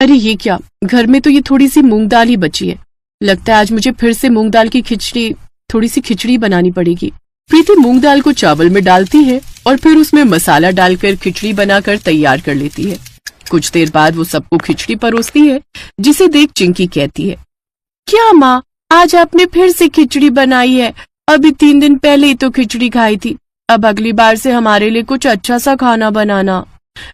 अरे ये क्या, घर में तो ये थोड़ी सी मूंग दाल ही बची है। लगता है आज मुझे फिर से मूंग दाल की थोड़ी सी खिचड़ी बनानी पड़ेगी। प्रीति मूंग दाल को चावल में डालती है और फिर उसमें मसाला डालकर खिचड़ी बनाकर तैयार कर लेती है। कुछ देर बाद वो सबको खिचड़ी परोसती है, जिसे देख चिंकी कहती है, क्या माँ, आज आपने फिर से खिचड़ी बनाई है? अभी 3 दिन पहले ही तो खिचड़ी खाई थी। अब अगली बार से हमारे लिए कुछ अच्छा सा खाना बनाना।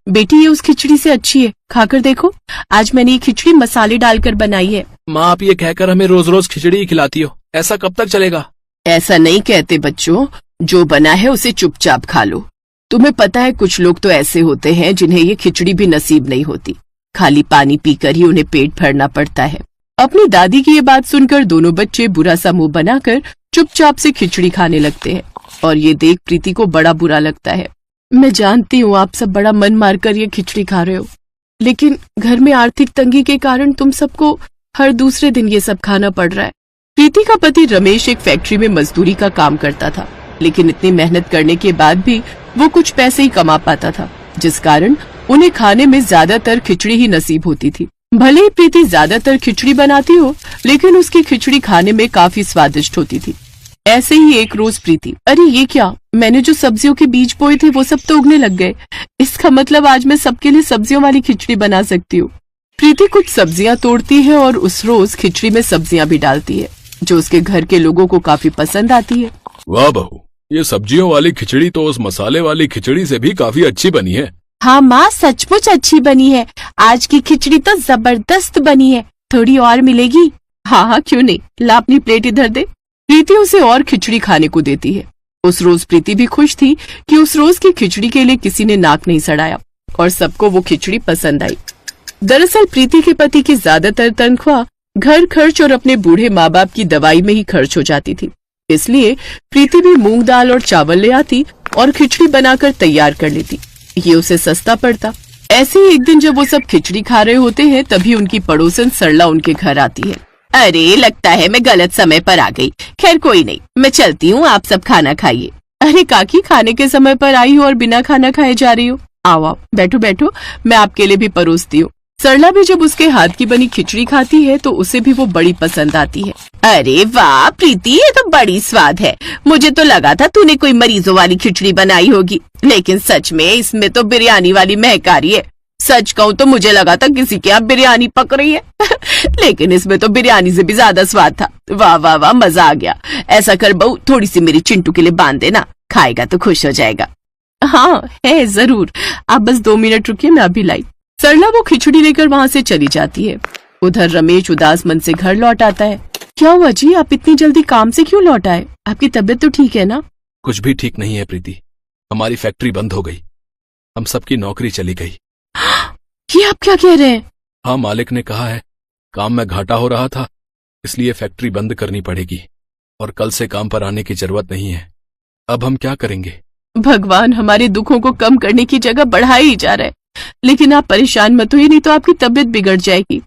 बेटी ये उस खिचड़ी से अच्छी है, खाकर देखो। आज मैंने ये खिचड़ी मसाले डालकर बनाई है। माँ, आप ये कहकर हमें रोज रोज खिचड़ी ही खिलाती हो, ऐसा कब तक चलेगा? ऐसा नहीं कहते बच्चों, जो बना है उसे चुपचाप खा लो। तुम्हें पता है कुछ लोग तो ऐसे होते हैं जिन्हें ये खिचड़ी भी नसीब नहीं होती, खाली पानी पीकर ही उन्हें पेट भरना पड़ता है। अपनी दादी की ये बात सुनकर दोनों बच्चे बुरा सा मुंह बनाकर चुपचाप से खिचड़ी खाने लगते हैं और ये देख प्रीति को बड़ा बुरा लगता है। मैं जानती हूँ आप सब बड़ा मन मारकर ये खिचड़ी खा रहे हो, लेकिन घर में आर्थिक तंगी के कारण तुम सबको हर दूसरे दिन ये सब खाना पड़ रहा है। प्रीति का पति रमेश एक फैक्ट्री में मजदूरी का काम करता था, लेकिन इतनी मेहनत करने के बाद भी वो कुछ पैसे ही कमा पाता था, जिस कारण उन्हें खाने में ज्यादातर खिचड़ी ही नसीब होती थी। भले ही प्रीति ज्यादातर खिचड़ी बनाती हो, लेकिन उसकी खिचड़ी खाने में काफी स्वादिष्ट होती थी। ऐसे ही एक रोज प्रीति, अरे ये क्या, मैंने जो सब्जियों के बीज बोए थे वो सब तो उगने लग गए। इसका मतलब आज मैं सबके लिए सब्जियों वाली खिचड़ी बना सकती हूँ। प्रीति कुछ सब्जियां तोड़ती है और उस रोज खिचड़ी में सब्जियां भी डालती है, जो उसके घर के लोगों को काफी पसंद आती है। वाह बहू, ये सब्जियों वाली खिचड़ी तो उस मसाले वाली खिचड़ी से भी काफी अच्छी बनी है। हाँ माँ, सचमुच अच्छी बनी है। आज की खिचड़ी तो जबरदस्त बनी है, थोड़ी और मिलेगी? हाँ, क्यों नहीं, ला अपनी प्लेट इधर दे। प्रीति उसे और खिचड़ी खाने को देती है। उस रोज प्रीति भी खुश थी कि उस रोज की खिचड़ी के लिए किसी ने नाक नहीं सड़ाया और सबको वो खिचड़ी पसंद आई। दरअसल प्रीति के पति की ज्यादातर तनख्वाह घर खर्च और अपने बूढ़े माँ बाप की दवाई में ही खर्च हो जाती थी, इसलिए प्रीति भी मूंग दाल और चावल ले आती और खिचड़ी बनाकर तैयार कर लेती। ये उसे सस्ता पड़ता। ऐसे ही एक दिन जब वो सब खिचड़ी खा रहे होते हैं, तभी उनकी पड़ोसन सरला उनके घर आती है। अरे लगता है मैं गलत समय पर आ गई। खैर कोई नहीं, मैं चलती हूँ, आप सब खाना खाइए। अरे काकी, खाने के समय पर आई हो और बिना खाना खाए जा रही हो? आओ आओ, बैठो बैठो, मैं आपके लिए भी परोसती हूँ। सरला भी जब उसके हाथ की बनी खिचड़ी खाती है तो उसे भी वो बड़ी पसंद आती है। अरे वाह प्रीति, ये तो बड़ी स्वाद है। मुझे तो लगा था तूने कोई मरीजों वाली खिचड़ी बनाई होगी, लेकिन सच में इसमें तो बिरयानी वाली महक आ रही है। सच कहूँ तो मुझे लगा था किसी के यहाँ बिरयानी पक रही है लेकिन इसमें तो बिरयानी से भी ज्यादा स्वाद था। वाह वाह वाह, मजा आ गया। ऐसा कर बहू, थोड़ी सी मेरी चिंटू के लिए बांध देना, खाएगा तो खुश हो जाएगा। हाँ है जरूर, आप बस 2 मिनट रुकिए, मैं अभी लाई। सरला वो खिचड़ी लेकर वहाँ से चली जाती है। उधर रमेश उदास मन से घर लौट आता है। क्या हुआ जी, आप इतनी जल्दी काम से क्यों लौट आए? आपकी तबीयत तो ठीक है ना? कुछ भी ठीक नहीं है प्रीति, हमारी फैक्ट्री बंद हो गई, हम सबकी नौकरी चली गई। ये आप क्या कह रहे हैं? हाँ, मालिक ने कहा है काम में घाटा हो रहा था, इसलिए फैक्ट्री बंद करनी पड़ेगी और कल से काम पर आने की जरूरत नहीं है। अब हम क्या करेंगे? भगवान हमारे दुखों को कम करने की जगह बढ़ाई ही जा रहा है, लेकिन आप परेशान मत होइए, नहीं तो आपकी तबीयत बिगड़ जाएगी।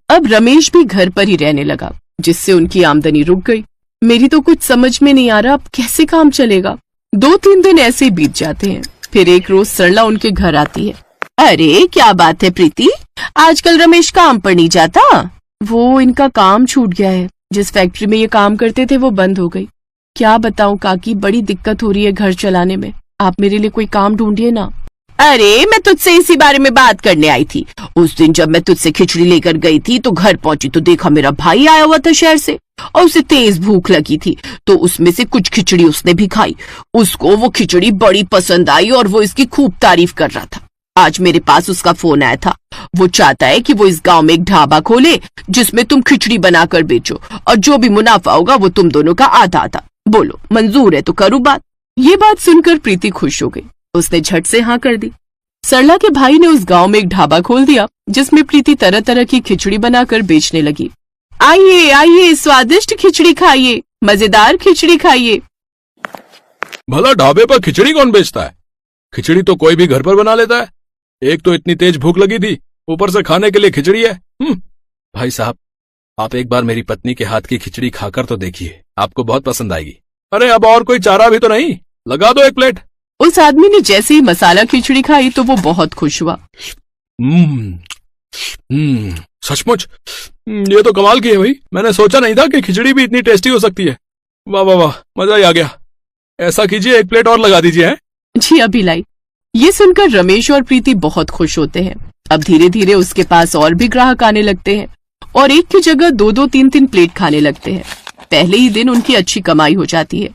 अब रमेश भी घर पर ही रहने लगा, जिससे उनकी आमदनी रुक गई। मेरी तो कुछ समझ में नहीं आ रहा अब कैसे काम चलेगा। 2-3 दिन ऐसे ही बीत जाते हैं। फिर एक रोज सरला उनके घर आती है। अरे क्या बात है प्रीति, आजकल रमेश काम पर नहीं जाता? वो इनका काम छूट गया है, जिस फैक्ट्री में ये काम करते थे वो बंद हो गई। क्या बताऊं काकी, बड़ी दिक्कत हो रही है घर चलाने में। आप मेरे लिए कोई काम ढूंढिए ना। अरे मैं तुझसे इसी बारे में बात करने आई थी। उस दिन जब मैं तुझसे खिचड़ी लेकर गई थी तो घर पहुंची तो देखा मेरा भाई आया हुआ था शहर से और उसे तेज भूख लगी थी, तो उसमें से कुछ खिचड़ी उसने भी खाई। उसको वो खिचड़ी बड़ी पसंद आई और वो इसकी खूब तारीफ कर रहा था। आज मेरे पास उसका फोन आया था। वो चाहता है कि वो इस गांव में एक ढाबा खोले जिसमें तुम खिचड़ी बनाकर बेचो और जो भी मुनाफा होगा वो तुम दोनों का आधा आधा। बोलो मंजूर है तो करूँ बात। ये बात सुनकर प्रीति खुश हो गई, उसने झट से हाँ कर दी। सरला के भाई ने उस गांव में एक ढाबा खोल दिया जिसमें प्रीति तरह तरह की खिचड़ी बनाकर बेचने लगी। आइए आइए, स्वादिष्ट खिचड़ी खाइए, मजेदार खिचड़ी खाइए। भला ढाबे पर खिचड़ी कौन बेचता है? खिचड़ी तो कोई भी घर पर बना लेता है। एक तो इतनी तेज भूख लगी थी, ऊपर से खाने के लिए खिचड़ी है। भाई साहब, आप एक बार मेरी पत्नी के हाथ की खिचड़ी खाकर तो देखिए, आपको बहुत पसंद आएगी। अरे अब और कोई चारा भी तो नहीं, लगा दो 1 प्लेट। उस आदमी ने जैसे ही मसाला खिचड़ी खाई तो वो बहुत खुश हुआ। सचमुच ये तो कमाल की है भाई। मैंने सोचा नहीं था कि खिचड़ी भी इतनी टेस्टी हो सकती है। वाह वाह वाह, मजा ही आ गया। ऐसा कीजिए, एक प्लेट और लगा दीजिए। हैं? जी अभी लाई। ये सुनकर रमेश और प्रीति बहुत खुश होते हैं। अब धीरे धीरे उसके पास और भी ग्राहक आने लगते हैं और एक की जगह 2-2, 3-3 प्लेट खाने लगते हैं। पहले ही दिन उनकी अच्छी कमाई हो जाती है।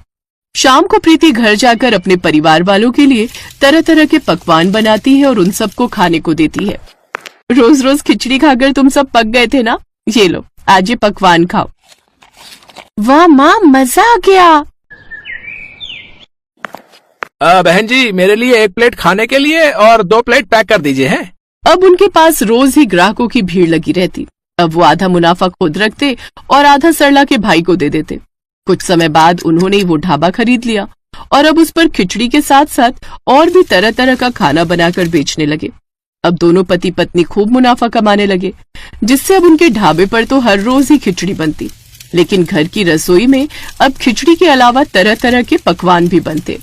शाम को प्रीति घर जाकर अपने परिवार वालों के लिए तरह तरह के पकवान बनाती है और उन सबको खाने को देती है। रोज रोज खिचड़ी खाकर तुम सब पक गए थे ना, ये लो आज ये पकवान खाओ। वाह माँ, मजा आ गया। बहन जी, मेरे लिए एक प्लेट खाने के लिए और 2 प्लेट पैक कर दीजिए। हैं? अब उनके पास रोज ही ग्राहकों की भीड़ लगी रहती। अब वो आधा मुनाफा खुद रखते और आधा सरला के भाई को दे देते। कुछ समय बाद उन्होंने वो ढाबा खरीद लिया और अब उस पर खिचड़ी के साथ साथ और भी तरह तरह का खाना बनाकर बेचने लगे। अब दोनों पति पत्नी खूब मुनाफा कमाने लगे, जिससे अब उनके ढाबे पर तो हर रोज ही खिचड़ी बनती, लेकिन घर की रसोई में अब खिचड़ी के अलावा तरह तरह के पकवान भी बनते।